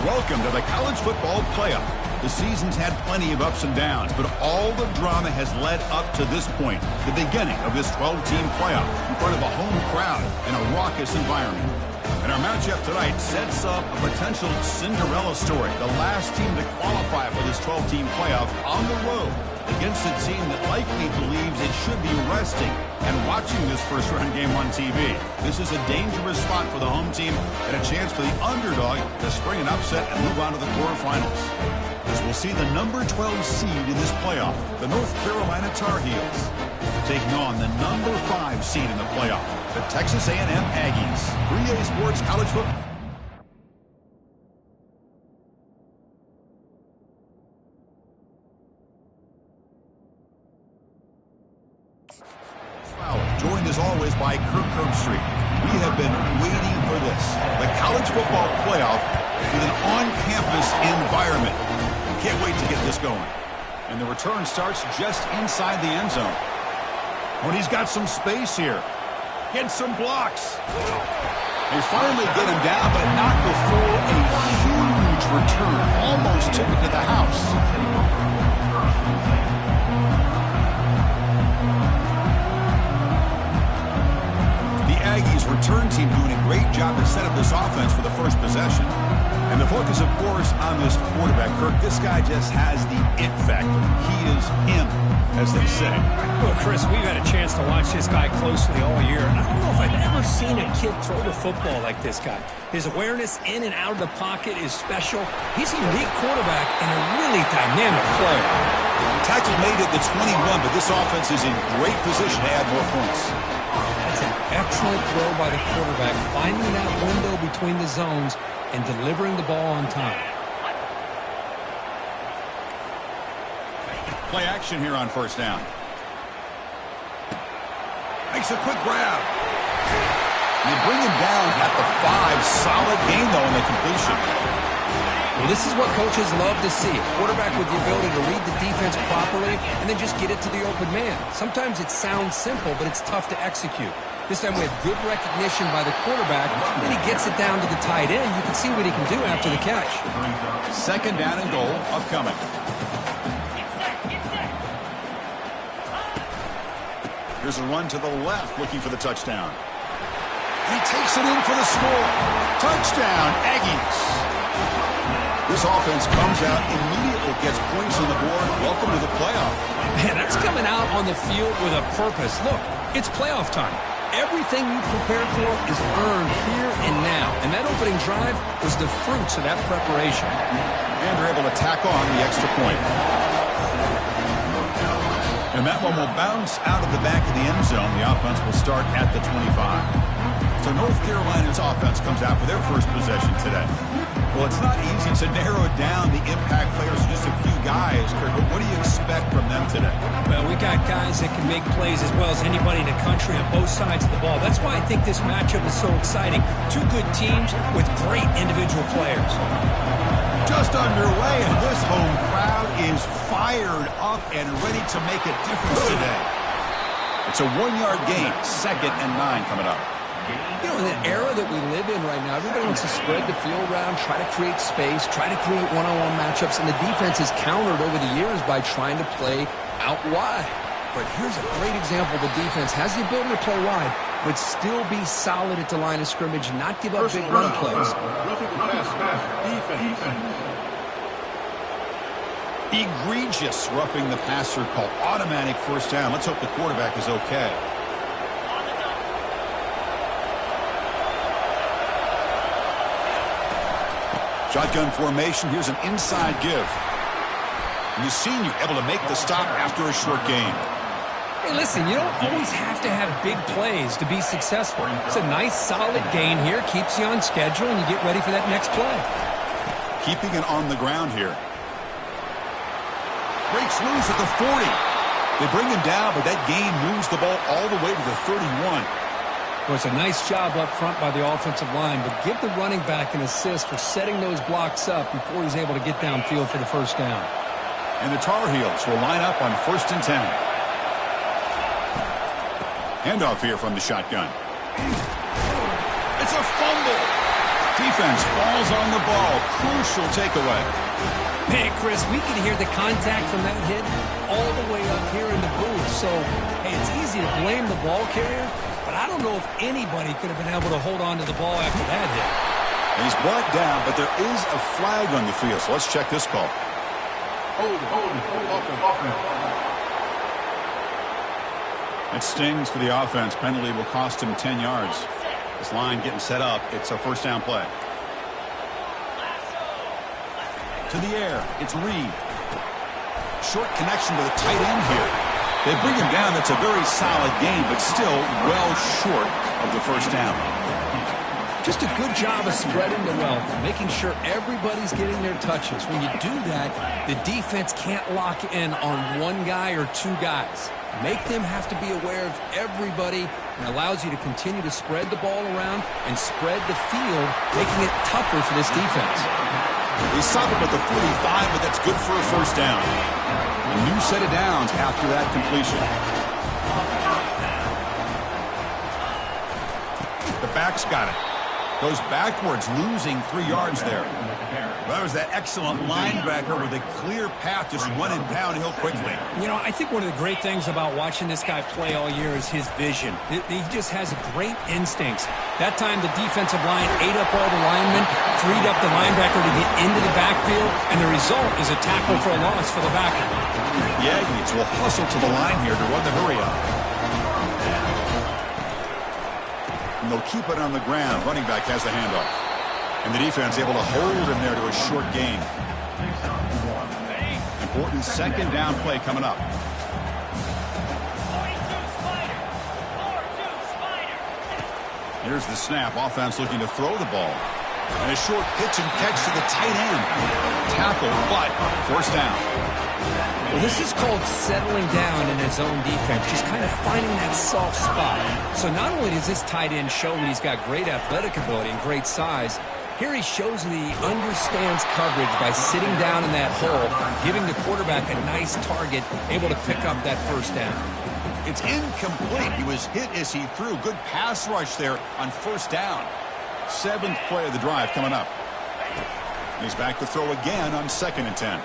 Welcome to the College Football Playoff. The season's had plenty of ups and downs, but all the drama has led up to this point, the beginning of this 12-team playoff in front of a home crowd and a raucous environment. And our matchup tonight sets up a potential Cinderella story, the last team to qualify for this 12-team playoff on the road against a team that likely believes it should be resting and watching this first-round game on TV. This is a dangerous spot for the home team and a chance for the underdog to spring an upset and move on to the quarterfinals. As we'll see the number 12 seed in this playoff, the North Carolina Tar Heels, taking on the number 5 seed in the playoff, the Texas A&M Aggies. 3A Sports College Football. Joined as always by Kirk Herbstreit. We have been waiting for this. The college football playoff with an on-campus environment. Can't wait to get this going. And the return starts just inside the end zone. When he's got some space here. Gets some blocks. They finally get him down, but not before a huge return. Almost took it to the house. Aggies return team doing a great job to set up this offense for the first possession. And the focus, of course, on this quarterback, Kirk. This guy just has the it factor. He is him, as they say. Well, Chris, we've had a chance to watch this guy closely all year. And I don't know if I've ever seen a kid throw the football like this guy. His awareness in and out of the pocket is special. He's a unique quarterback and a really dynamic player. Tackle made it the 21, but this offense is in great position to add more points. That's an excellent throw by the quarterback, finding that window between the zones and delivering the ball on time. Play action here on first down. Makes a quick grab. They bring him down at the 5. Solid gain, though, in the completion. Well, this is what coaches love to see. A quarterback with the ability to read the defense properly and then just get it to the open man. Sometimes it sounds simple, but it's tough to execute. This time we have good recognition by the quarterback. Then he gets it down to the tight end. You can see what he can do after the catch. Second down and goal upcoming. Here's a run to the left, looking for the touchdown. He takes it in for the score. Touchdown, Aggies. This offense comes out immediately, gets points on the board. Welcome to the playoff. Man, that's coming out on the field with a purpose. Look, it's playoff time. Everything you prepared for is earned here and now. And that opening drive was the fruits of that preparation. And they're able to tack on the extra point. And that one will bounce out of the back of the end zone. The offense will start at the 25. So North Carolina's offense comes out for their first possession today. Well, it's not easy to narrow down the impact players to just a few guys, Kirk, but what do you expect from them today? Well, we got guys that can make plays as well as anybody in the country on both sides of the ball. That's why I think this matchup is so exciting. Two good teams with great individual players. Just underway, and this home crowd is fired up and ready to make a difference today. It's a 1-yard gain, 2nd and 9 coming up. You know, in the era that we live in right now, everybody wants to spread the field around, try to create space, try to create one-on-one matchups, and the defense has countered over the years by trying to play out wide. But here's a great example. The defense has the ability to play wide, but still be solid at the line of scrimmage, not give up big run plays. Egregious roughing the passer call. Automatic first down. Let's hope the quarterback is okay. Shotgun formation. Here's an inside give. And you've seen you're able to make the stop after a short gain. Hey, listen, you don't always have to have big plays to be successful. It's a nice, solid gain here. Keeps you on schedule, and you get ready for that next play. Keeping it on the ground here. Breaks loose at the 40. They bring him down, but that gain moves the ball all the way to the 31. Well, it's a nice job up front by the offensive line, but give the running back an assist for setting those blocks up before he's able to get downfield for the first down. And the Tar Heels will line up on 1st and 10. Handoff here from the shotgun. It's a fumble. Defense falls on the ball. Crucial takeaway. Man, Chris, we can hear the contact from that hit all the way up here in the booth. So, hey, it's easy to blame the ball carrier, but I don't know if anybody could have been able to hold on to the ball after that hit. He's brought down, but there is a flag on the field, so let's check this call. Hold. It stings for the offense. Penalty will cost him 10 yards. This line getting set up. It's a first down play. To the air. It's Reed. Short connection to the tight end here. They bring him down. That's a very solid game, but still well short of the first down. Just a good job of spreading the wealth, making sure everybody's getting their touches. When you do that, the defense can't lock in on one guy or two guys. Make them have to be aware of everybody, and allows you to continue to spread the ball around and spread the field, making it tougher for this defense. They stop him at the 45, but that's good for a first down. A new set of downs after that completion. The back's got it. Goes backwards, losing 3 yards there. That was that excellent linebacker with a clear path, just running downhill quickly. You know, I think one of the great things about watching this guy play all year is his vision. He just has great instincts. That time the defensive line ate up all the linemen, freed up the linebacker to get into the backfield, and the result is a tackle for a loss for the backer. The Aggies will hustle to the line here to run the hurry up. And they'll keep it on the ground. Running back has the handoff. And the defense able to hold him there to a short gain. Important second down play coming up. Here's the snap. Offense looking to throw the ball. And a short pitch and catch to the tight end. Tackle, but first down. Well, this is called settling down in his own defense, just kind of finding that soft spot. So not only does this tight end show that he's got great athletic ability and great size, here he shows that he understands coverage by sitting down in that hole, giving the quarterback a nice target, able to pick up that first down. It's incomplete. He was hit as he threw. Good pass rush there on first down. 7th play of the drive coming up. He's back to throw again on 2nd and 10.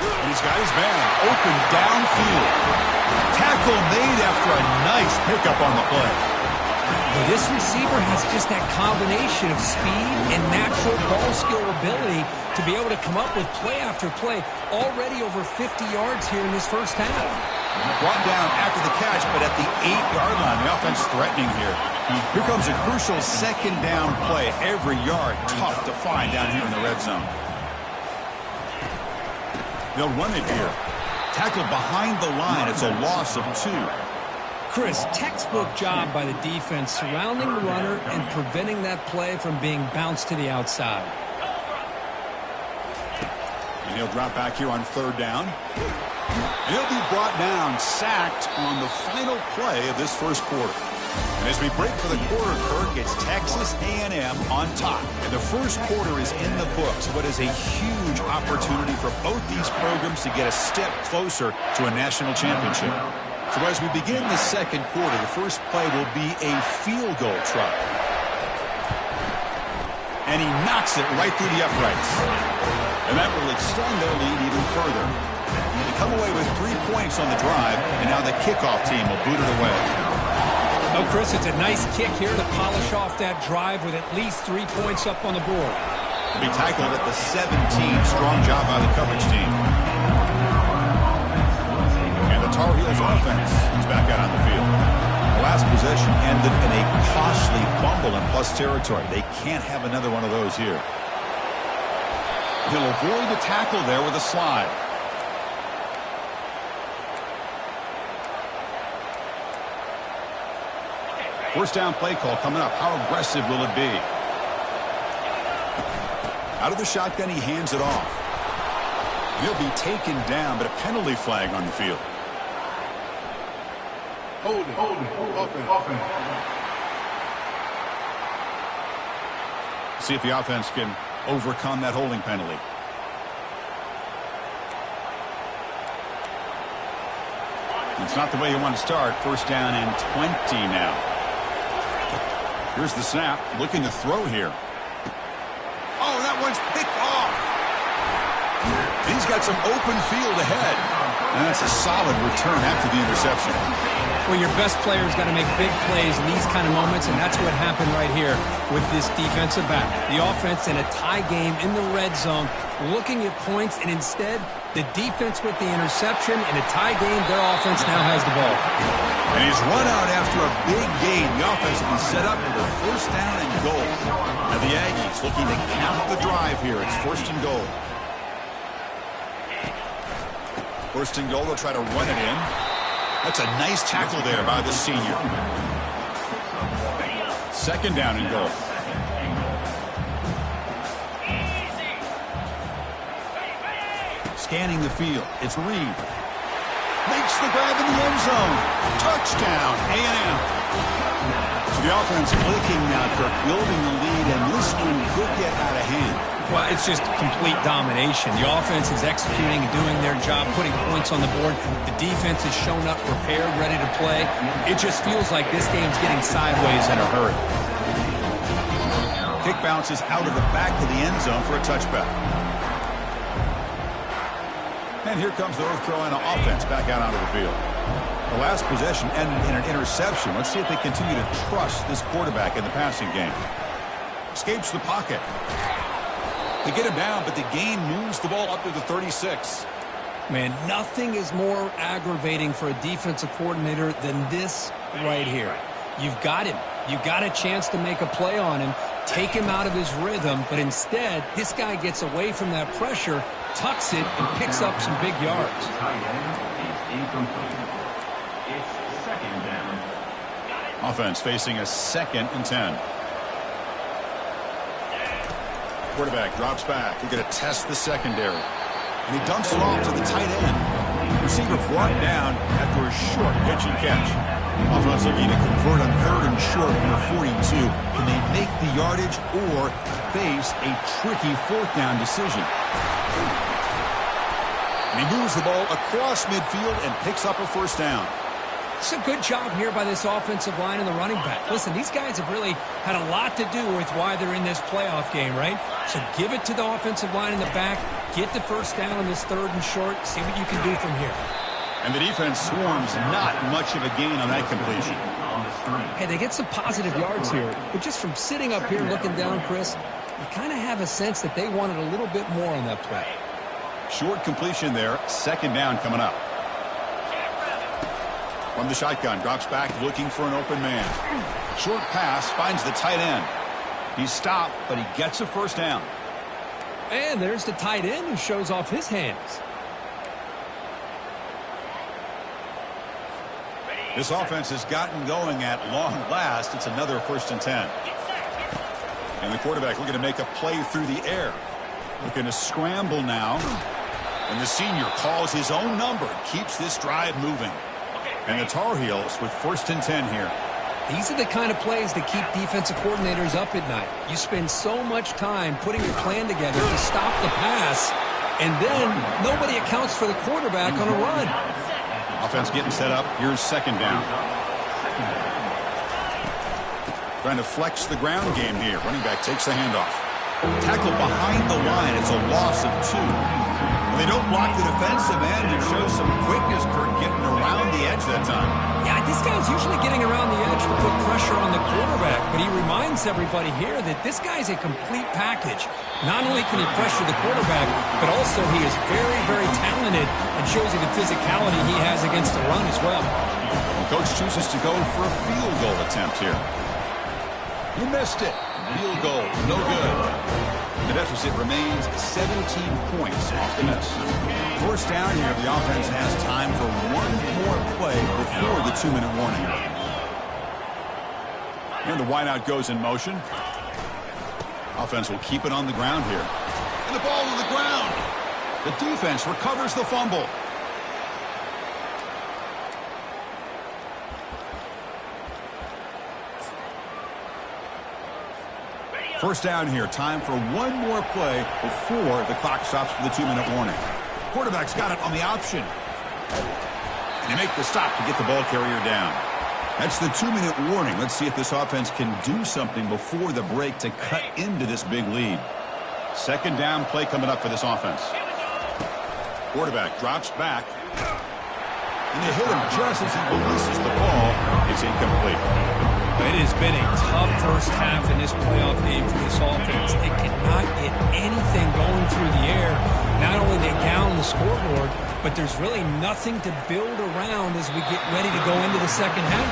And he's got his man open downfield. Tackle made after a nice pickup on the play. Well, this receiver has just that combination of speed and natural ball skill ability to be able to come up with play after play. Already over 50 yards here in this first half. Brought down after the catch, but at the 8-yard line. The offense threatening here. Here comes a crucial second down play. Every yard tough to find down here in the red zone. They'll run it here. Tackle behind the line. It's a loss of 2. Chris, textbook job by the defense surrounding the runner and preventing that play from being bounced to the outside. And he'll drop back here on 3rd down. And he'll be brought down, sacked on the final play of this first quarter. And as we break for the quarter, Kirk, it's Texas A&M on top. And the first quarter is in the books. What is a huge opportunity for both these programs to get a step closer to a national championship. So as we begin the second quarter, the first play will be a field goal try. And he knocks it right through the uprights. And that will extend their lead even further. They come away with 3 points on the drive, and now the kickoff team will boot it away. Oh, Chris, it's a nice kick here to polish off that drive with at least 3 points up on the board. To be tackled at the 17. Strong job by the coverage team. And the Tar Heels offense is back out on the field. The last possession ended in a costly fumble in plus territory. They can't have another one of those here. He'll avoid the tackle there with a slide. First down play call coming up. How aggressive will it be? Out of the shotgun, he hands it off. He'll be taken down, but a penalty flag on the field. Hold it. Open. See if the offense can overcome that holding penalty. It's not the way you want to start. First down and 20 now. Here's the snap. Looking to throw here. He's got some open field ahead. And that's a solid return after the interception. Well, your best player's got to make big plays in these kind of moments, and that's what happened right here with this defensive back. The offense in a tie game in the red zone, looking at points, and instead, the defense with the interception. In a tie game, their offense now has the ball. And he's run out after a big gain. The offense will be set up for the first down and goal. Now the Aggies looking to count the drive here. It's first and goal. First and goal, they'll try to run it in. That's a nice tackle there by the senior. Second down and goal. Scanning the field. It's Reed. Makes the grab in the end zone. Touchdown, A&M. So the offense clicking now, Kirk, building the lead, and this one could get out of hand. Well, it's just complete domination. The offense is executing and doing their job, putting points on the board. The defense has shown up prepared, ready to play. It just feels like this game's getting sideways in a hurry. Kick bounces out of the back of the end zone for a touchback. And here comes the North Carolina offense back out onto the field. The last possession ended in an interception. Let's see if they continue to trust this quarterback in the passing game. Escapes the pocket. They get him down, but the gain moves the ball up to the 36. Man, nothing is more aggravating for a defensive coordinator than this right here. You've got him. You've got a chance to make a play on him, take him out of his rhythm, but instead, this guy gets away from that pressure, tucks it, and picks up some big yards. Offense facing a 2nd and 10. Quarterback drops back. We're going to test the secondary. And he dumps it off to the tight end. Receiver brought down after a short pitch and catch. Offense looking to convert on 3rd and short from the 42. Can they make the yardage or face a tricky 4th down decision? And he moves the ball across midfield and picks up a first down. It's a good job here by this offensive line and the running back. Listen, these guys have really had a lot to do with why they're in this playoff game, right? So give it to the offensive line in the back. Get the first down on this 3rd and short. See what you can do from here. And the defense swarms not much of a gain on that completion. Hey, they get some positive yards here. But just from sitting up here looking down, Chris, you kind of have a sense that they wanted a little bit more on that play. Short completion there. 2nd down coming up. From the shotgun, drops back looking for an open man. Short pass, finds the tight end. He's stopped, but he gets a first down. And there's the tight end who shows off his hands. This offense has gotten going at long last. It's another 1st and 10. And the quarterback looking to make a play through the air. Looking to scramble now. And the senior calls his own number and keeps this drive moving. And the Tar Heels with 1st and 10 here. These are the kind of plays that keep defensive coordinators up at night. You spend so much time putting your plan together to stop the pass, and then nobody accounts for the quarterback on a run. Offense getting set up. Here's 2nd down. Trying to flex the ground game here. Running back takes the handoff. Tackle behind the line. It's a loss of 2. When they don't block the defensive end, it shows some quickness, Kirk, getting around the edge that time. Yeah, this guy's usually getting around the edge to put pressure on the quarterback, but he reminds everybody here that this guy's a complete package. Not only can he pressure the quarterback, but also he is very, very talented and shows you the physicality he has against the run as well. The coach chooses to go for a field goal attempt here. He missed it. Field goal, no good. The deficit remains 17 points off the miss. First down here, the offense has time for one more play before the 2-minute warning. And the wideout goes in motion. Offense will keep it on the ground here. And the ball to the ground. The defense recovers the fumble. First down here. Time for one more play before the clock stops for the 2-minute warning. Quarterback's got it on the option. And they make the stop to get the ball carrier down. That's the 2-minute warning. Let's see if this offense can do something before the break to cut into this big lead. Second down play coming up for this offense. Quarterback drops back. And they hit him just as he releases the ball. It's incomplete. It has been a tough first half in this playoff game for this offense. They cannot get anything going through the air. Not only are they down the scoreboard, but there's really nothing to build around as we get ready to go into the second half.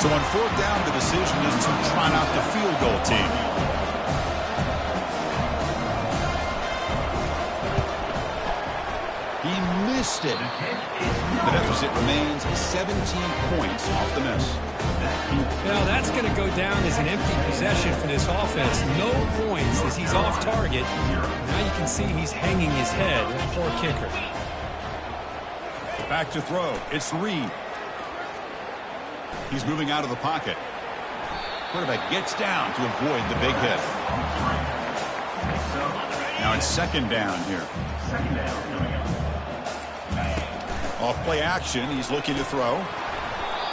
So on fourth down, the decision is to try out the field goal team. He missed it. The deficit remains 17 points off the miss. Now that's going to go down as an empty possession for this offense. No points as he's off target. Now you can see he's hanging his head. Poor kicker. Back to throw. It's Reed. He's moving out of the pocket. Quarterback gets down to avoid the big hit. Now it's second down here. Off play action, he's looking to throw.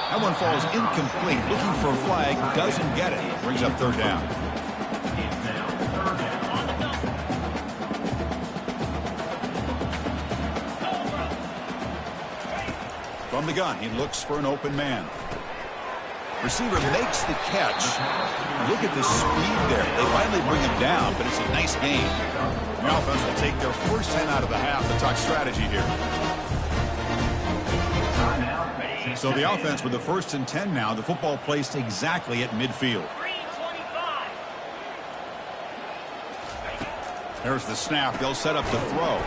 That one falls incomplete. Looking for a flag, doesn't get it. Brings up third down. From the gun, he looks for an open man. Receiver makes the catch. Look at the speed there. They finally bring him down, but it's a nice gain. The offense will take their first 10 out of the half to talk strategy here. So the offense with the first and 10 now. The football placed exactly at midfield. There's the snap. They'll set up the throw.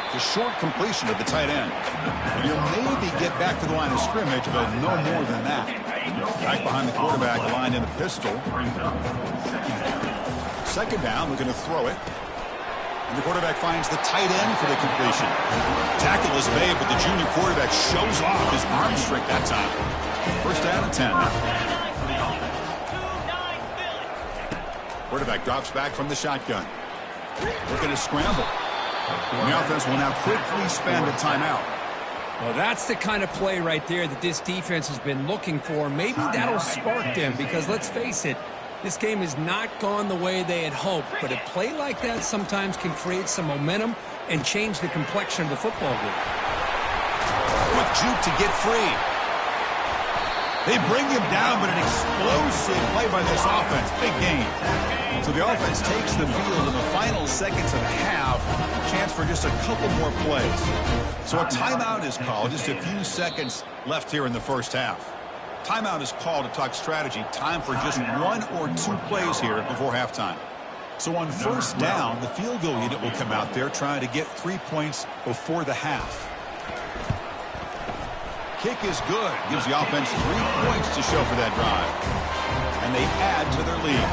It's a short completion of the tight end. And you'll maybe get back to the line of scrimmage, but no more than that. Back behind the quarterback, aligned in the pistol. Second down, looking to throw it. And the quarterback finds the tight end for the completion. Tackle is made, but the junior quarterback shows off his arm strength that time. First down and 10. Quarterback drops back from the shotgun. Looking to scramble. And the offense will now quickly spend a timeout. Well, that's the kind of play right there that this defense has been looking for. Maybe that'll spark them because, let's face it, this game has not gone the way they had hoped. But a play like that sometimes can create some momentum and change the complexion of the football game. Quick juke to get free. They bring him down, but an explosive play by this offense. Big gain. So the offense takes the field in the final seconds of the half. Chance for just a couple more plays. So a timeout is called. Just a few seconds left here in the first half. Timeout is called to talk strategy. Time for just one or two plays here before halftime. So on first down, the field goal unit will come out there trying to get 3 points before the half. Kick is good. Gives the offense 3 points to show for that drive. And they add to their lead.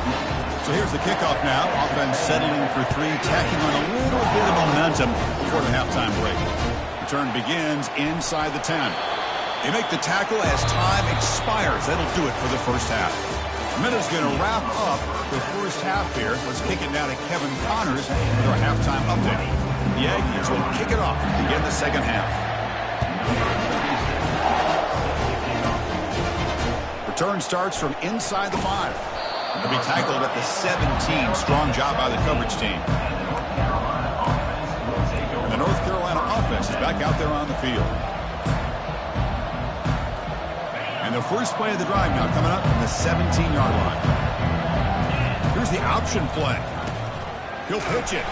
So here's the kickoff now. Offense settling for three, tacking on a little bit of momentum before the halftime break. Return begins inside the 10. They make the tackle as time expires. That'll do it for the first half. Minuta's going to wrap up the first half here. Let's kick it down to Kevin Connors with our halftime update. The Aggies will kick it off to begin the second half. Return starts from inside the 5. They'll be tackled at the 17. Strong job by the coverage team. And the North Carolina offense is back out there on the field. And the first play of the drive now coming up from the 17-yard line. Here's the option play. He'll pitch it.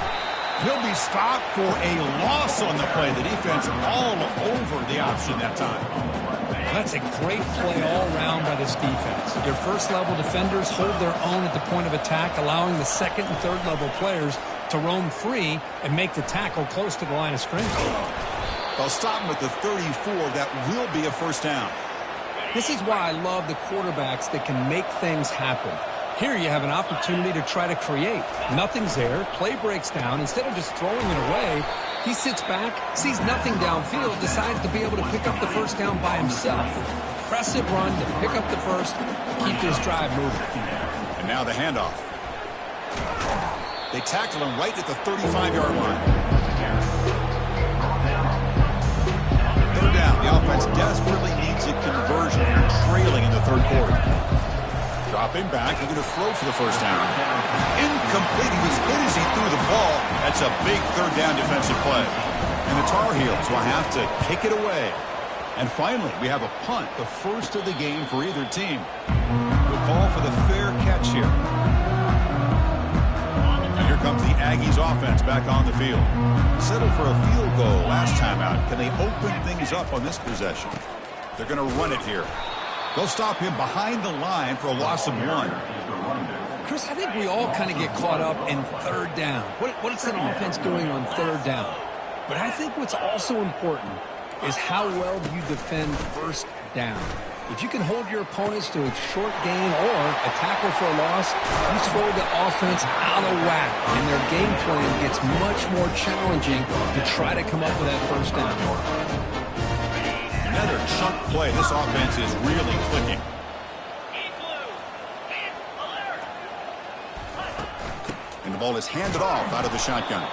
He'll be stopped for a loss on the play. The defense all over the option that time. That's a great play all around by this defense. Your first-level defenders hold their own at the point of attack, allowing the second- and third-level players to roam free and make the tackle close to the line of scrimmage. They'll stop him at the 34. That will be a first down. This is why I love the quarterbacks that can make things happen. Here you have an opportunity to try to create. Nothing's there. Play breaks down. Instead of just throwing it away, he sits back, sees nothing downfield, decides to be able to pick up the first down by himself. Impressive run to pick up the first, keep this drive moving. And now the handoff. They tackle him right at the 35-yard line. Third down. The offense desperately needs a conversion. They're trailing in the third quarter. Dropping back, he's going to throw for the first down. Incomplete. He was hit as he threw the ball. That's a big third down defensive play. And the Tar Heels will have to kick it away. And finally, we have a punt, the first of the game for either team. We'll call for the fair catch here. And here comes the Aggies offense back on the field. Settled for a field goal last time out. Can they open things up on this possession? They're going to run it here. They'll stop him behind the line for a loss of 1. Chris, I think we all kind of get caught up in third down. What's an offense doing on third down? But I think what's also important is how well do you defend first down. If you can hold your opponents to a short gain or a tackle for a loss, you throw the offense out of whack, and their game plan gets much more challenging to try to come up with that first down. Another chunk play. This offense is really clicking. And the ball is handed off out of the shotgun.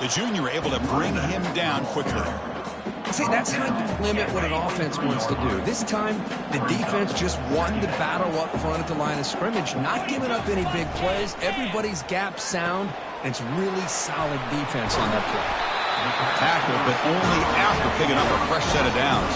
The junior able to bring him down quickly. See, that's how you limit what an offense wants to do. This time, the defense just won the battle up front at the line of scrimmage, not giving up any big plays. Everybody's gap sound, and it's really solid defense on that play. Tackle, but only after picking up a fresh set of downs.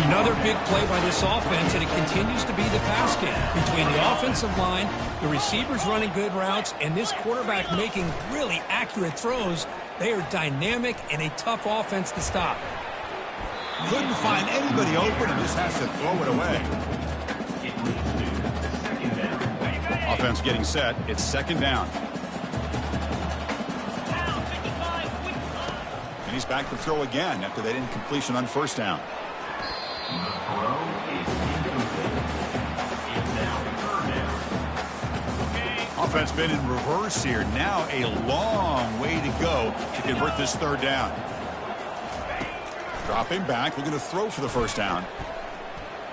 Another big play by this offense, and it continues to be the pass game. Between the offensive line, the receivers running good routes, and this quarterback making really accurate throws, they are dynamic and a tough offense to stop. Couldn't find anybody open and just has to throw it away. Offense getting set. It's second down. And he's back to throw again after that incompletion on first down. Offense been in reverse here. Now a long way to go to convert this third down. Dropping back, looking to throw for the first down.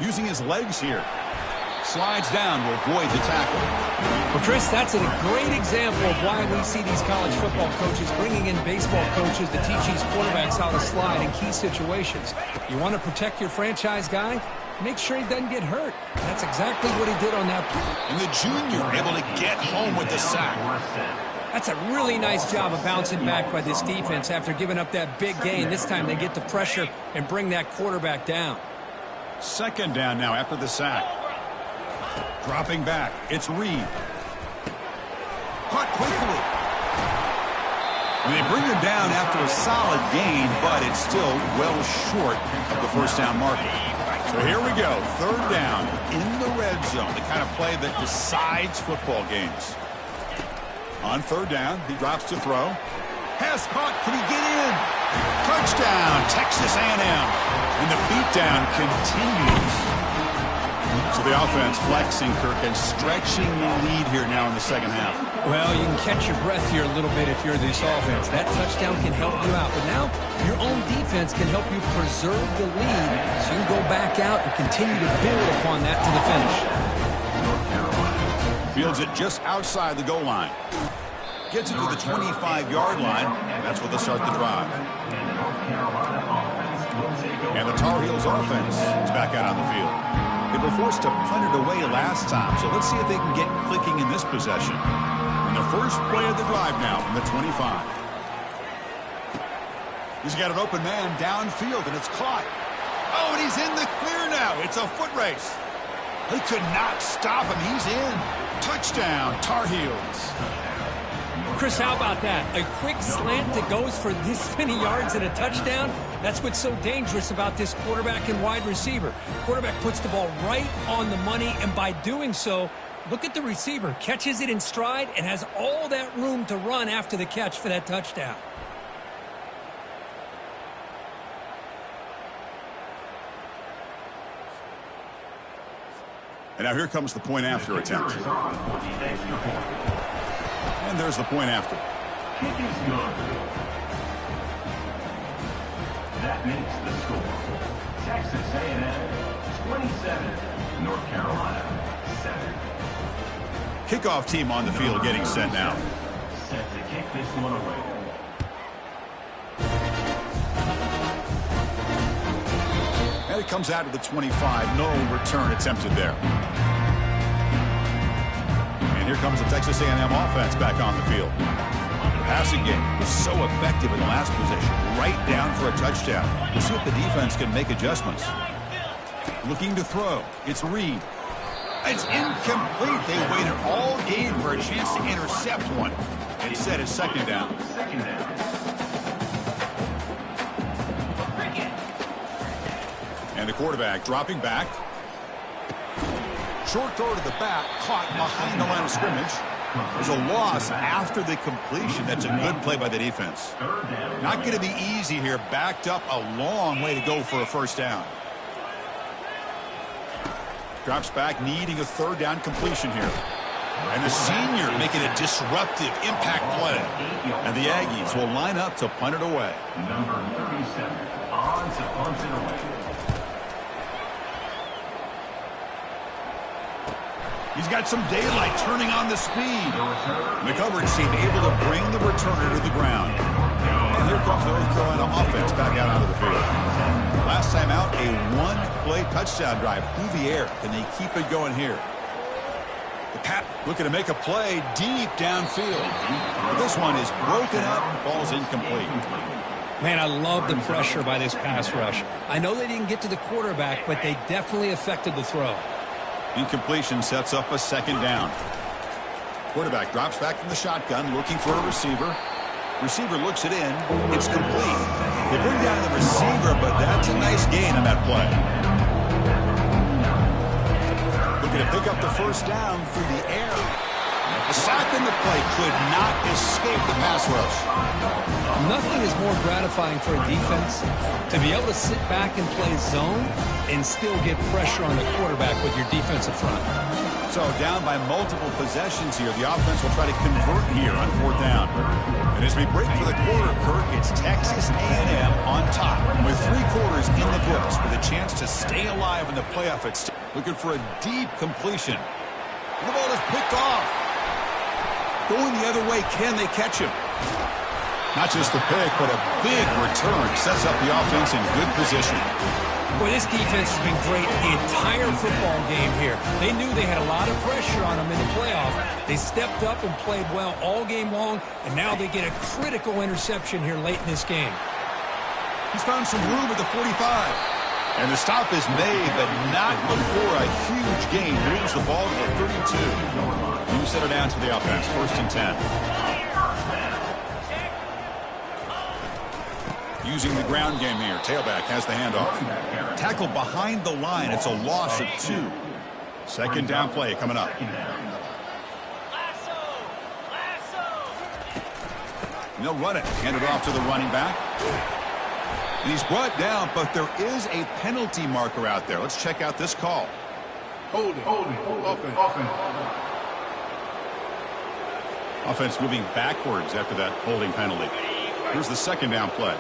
Using his legs here. Slides down, will avoid the tackle. Well, Chris, that's a great example of why we see these college football coaches bringing in baseball coaches to teach these quarterbacks how to slide in key situations. You want to protect your franchise guy? Make sure he doesn't get hurt. That's exactly what he did on that play. And the junior able to get home with the sack. That's a really nice job of bouncing back by this defense after giving up that big gain. This time they get the pressure and bring that quarterback down. Second down now after the sack. Dropping back. It's Reed. Caught quickly. And they bring him down after a solid gain, but it's still well short of the first down marker. So here we go. Third down in the red zone. The kind of play that decides football games. On third down, he drops to throw. Pass caught. Can he get in? Touchdown, Texas A&M. And the beatdown continues. So the offense flexing, Kirk, and stretching the lead here now in the second half. Well, you can catch your breath here a little bit if you're this offense. That touchdown can help you out. But now your own defense can help you preserve the lead so you can go back out and continue to build upon that to the finish. Fields it just outside the goal line. Gets it to the 25-yard line. That's where they'll start the drive. And the Tar Heels offense is back out on the field. They were forced to punt it away last time, so let's see if they can get clicking in this possession. And the first play of the drive now from the 25. He's got an open man downfield, and it's caught. Oh, and he's in the clear now. It's a foot race. They could not stop him. He's in. Touchdown, Tar Heels. Chris, how about that? A quick slant that goes for this many yards and a touchdown? That's what's so dangerous about this quarterback and wide receiver. Quarterback puts the ball right on the money, and by doing so, look at the receiver. Catches it in stride and has all that room to run after the catch for that touchdown. And now here comes the point after attempt. And there's the point after. Kick is good. That makes the score. Texas A&M 27, North Carolina 7. Kickoff team on the field getting set now. Set to kick this one away. And it comes out of the 25. No return attempted there. Here comes the Texas A&M offense back on the field. The passing game was so effective in the last possession, right down for a touchdown. We'll see if the defense can make adjustments. Looking to throw. It's Reed. It's incomplete. They waited all game for a chance to intercept one. Instead, it's second down. And the quarterback dropping back. Short throw to the back, caught behind the line of scrimmage. There's a loss after the completion. That's a good play by the defense. Not going to be easy here. Backed up a long way to go for a first down. Drops back, needing a third down completion here. And the senior making a disruptive impact play. And the Aggies will line up to punt it away. Number 37 on to punt it away. He's got some daylight turning on the speed. The coverage team able to bring the returner to the ground. And here comes the North Carolina offense back out onto the field. Last time out, a one-play touchdown drive through the air. Can they keep it going here? The Pat looking to make a play deep downfield. But this one is broken up and falls incomplete. Man, I love the pressure by this pass rush. I know they didn't get to the quarterback, but they definitely affected the throw. Incompletion sets up a second down. Quarterback drops back from the shotgun, looking for a receiver. Receiver looks it in. It's complete. They bring down the receiver, but that's a nice gain on that play. Looking to pick up the first down through the air. The sack in the play could not escape the pass rush. Nothing is more gratifying for a defense to be able to sit back and play zone and still get pressure on the quarterback with your defensive front. So down by multiple possessions here, the offense will try to convert here on fourth down. And as we break for the quarter, Kirk, it's Texas A&M on top with 3 quarters in the books with a chance to stay alive in the playoff. It's looking for a deep completion. And the ball is picked off. Going the other way, can they catch him? Not just the pick, but a big return sets up the offense in good position. Boy, this defense has been great the entire football game here. They knew they had a lot of pressure on them in the playoff. They stepped up and played well all game long, and now they get a critical interception here late in this game. He's found some room at the 45. And the stop is made, but not before a huge gain. Moves the ball to the 32. You set it down to the offense. First and 10. Using the ground game here. Tailback has the handoff. Tackle behind the line. It's a loss of 2. Second down play coming up. And they'll run it. Hand it off to the running back. And he's brought down, but there is a penalty marker out there. Let's check out this call. Holding. Offense moving backwards after that holding penalty. Here's the second down play.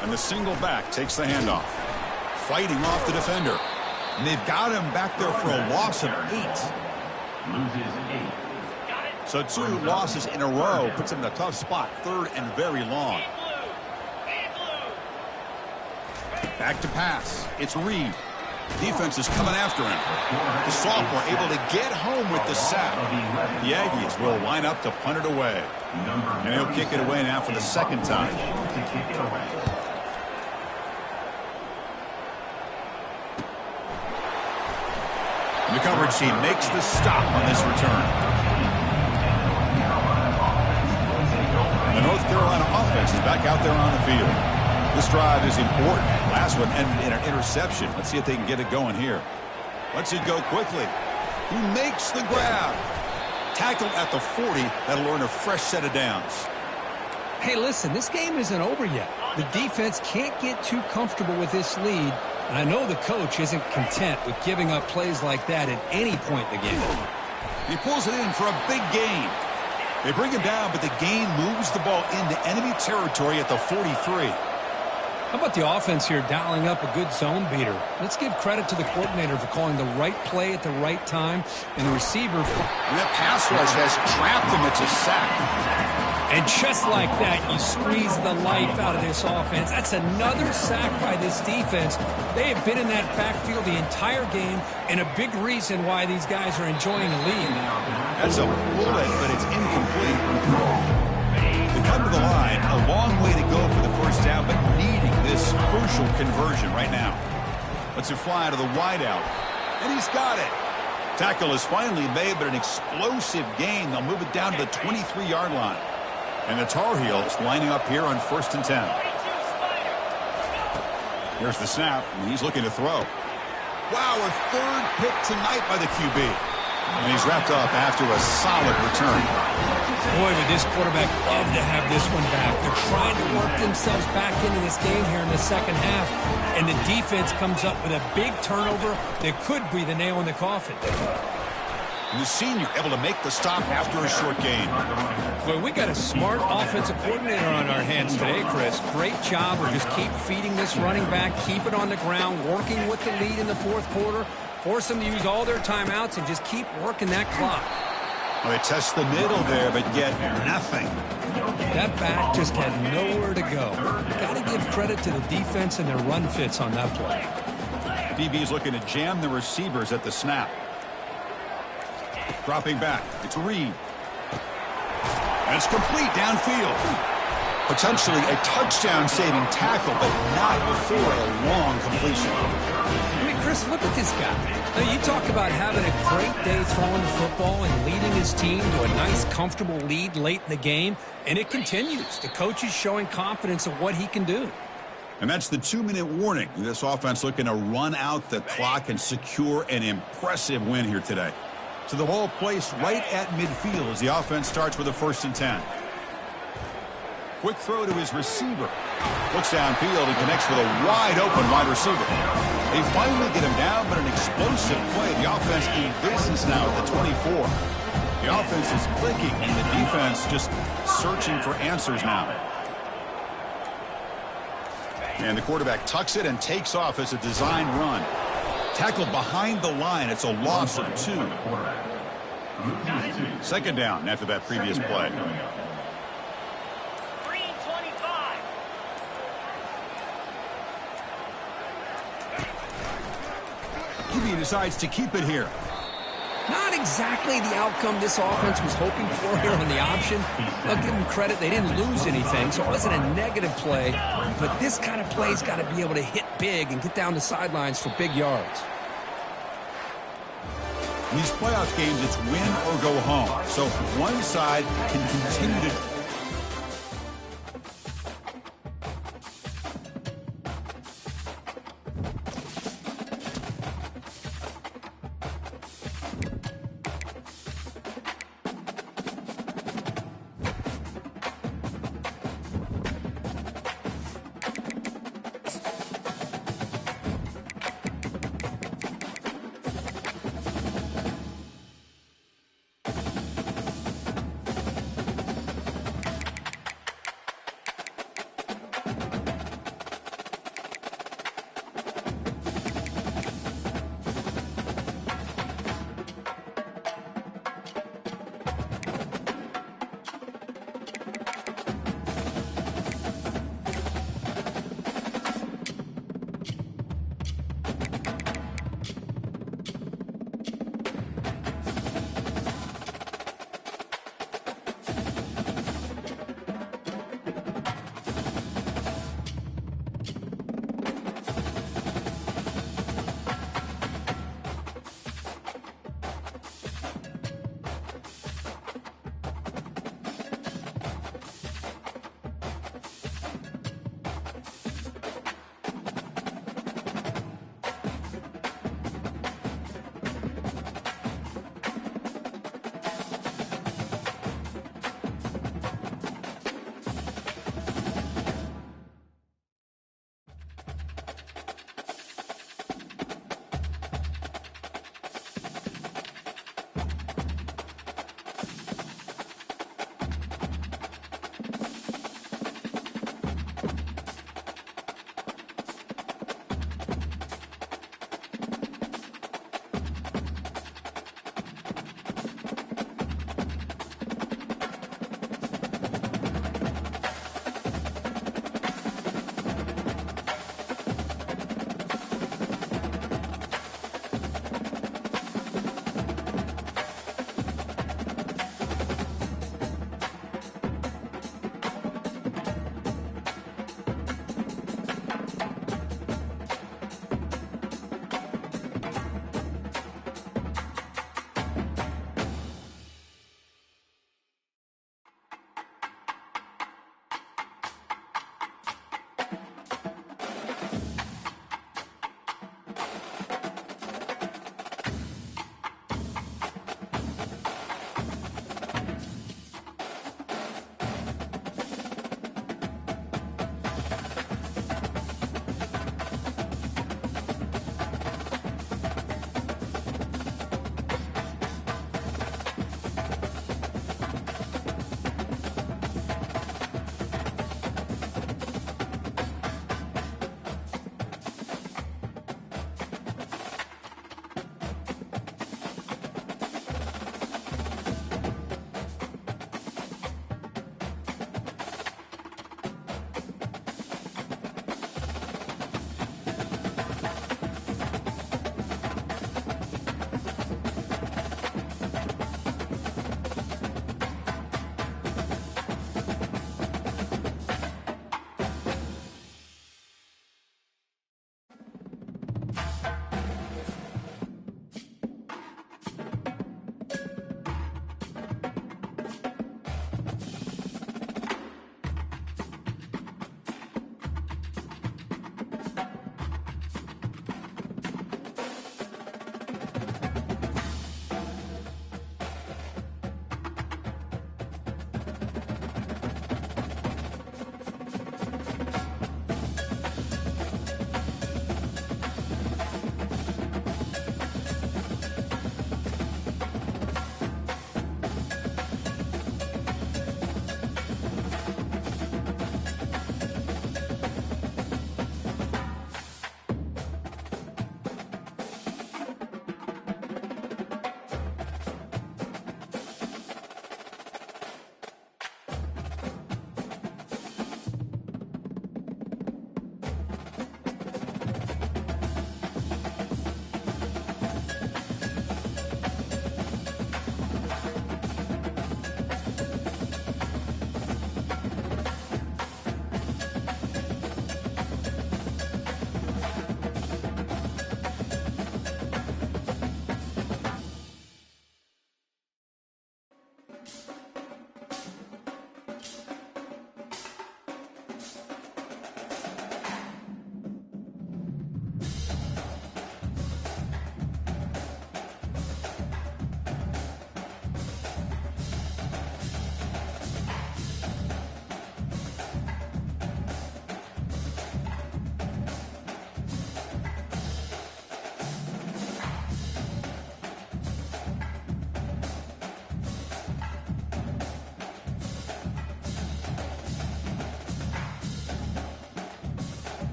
And the single back takes the handoff. Fighting off the defender. And they've got him back there for a loss of 8. Loses 8. So 2 losses in a row puts him in a tough spot. Third and very long. Back to pass. It's Reed. Defense is coming after him. The sophomore able to get home with the sack. The Aggies will line up to punt it away. And he'll kick it away now for the second time. The coverage team makes the stop on this return. The North Carolina offense is back out there on the field. This drive is important. Last one ended in an interception. Let's see if they can get it going here. Lets it go quickly. He makes the grab. Tackle at the 40. That'll earn a fresh set of downs. Hey, listen, this game isn't over yet. The defense can't get too comfortable with this lead. And I know the coach isn't content with giving up plays like that at any point in the game. He pulls it in for a big gain. They bring him down, but the gain moves the ball into enemy territory at the 43. How about the offense here dialing up a good zone beater? Let's give credit to the coordinator for calling the right play at the right time, and the receiver. And that pass rush has trapped him. It's a sack. And just like that, you squeeze the life out of this offense. That's another sack by this defense. They have been in that backfield the entire game, and a big reason why these guys are enjoying the lead. That's a bullet, but it's incomplete. They come to the line, a long way to go for the first down, but needing this crucial conversion right now. Lets it fly to the wideout, and he's got it. Tackle is finally made, but an explosive gain. They'll move it down to the 23-yard line. And the Tar Heels lining up here on 1st and 10. Here's the snap, and he's looking to throw. Wow, a third pick tonight by the QB. And he's wrapped up after a solid return. Boy, would this quarterback love to have this one back. They're trying to work themselves back into this game here in the second half. And the defense comes up with a big turnover that could be the nail in the coffin. And the senior able to make the stop after a short gain. Well, we got a smart offensive coordinator on our hands today, Chris. Great job of just keep feeding this running back, keep it on the ground, working with the lead in the fourth quarter, force them to use all their timeouts, and just keep working that clock. Well, they test the middle there, but get nothing. That back just had nowhere to go. Got to give credit to the defense and their run fits on that play. DB's looking to jam the receivers at the snap. Dropping back. It's Reed. And it's complete downfield. Potentially a touchdown-saving tackle, but not before a long completion. I mean, Chris, look at this guy. Now, you talk about having a great day throwing the football and leading his team to a nice, comfortable lead late in the game, and it continues. The coach is showing confidence of what he can do. And that's the 2-minute warning. This offense looking to run out the clock and secure an impressive win here today. So the ball placed right at midfield as the offense starts with a 1st and 10. Quick throw to his receiver. Looks downfield and connects with a wide-open wide receiver. They finally get him down, but an explosive play. The offense in business now at the 24. The offense is clicking, and the defense just searching for answers now. And the quarterback tucks it and takes off as a design run. Tackled behind the line. It's a loss of 2. 2nd down after that previous play. QB decides to keep it here. Not exactly the outcome this offense was hoping for here on the option. I'll give them credit. They didn't lose anything, so it wasn't a negative play. But this kind of play's got to be able to hit big and get down the sidelines for big yards. In these playoff games, it's win or go home. So one side can continue to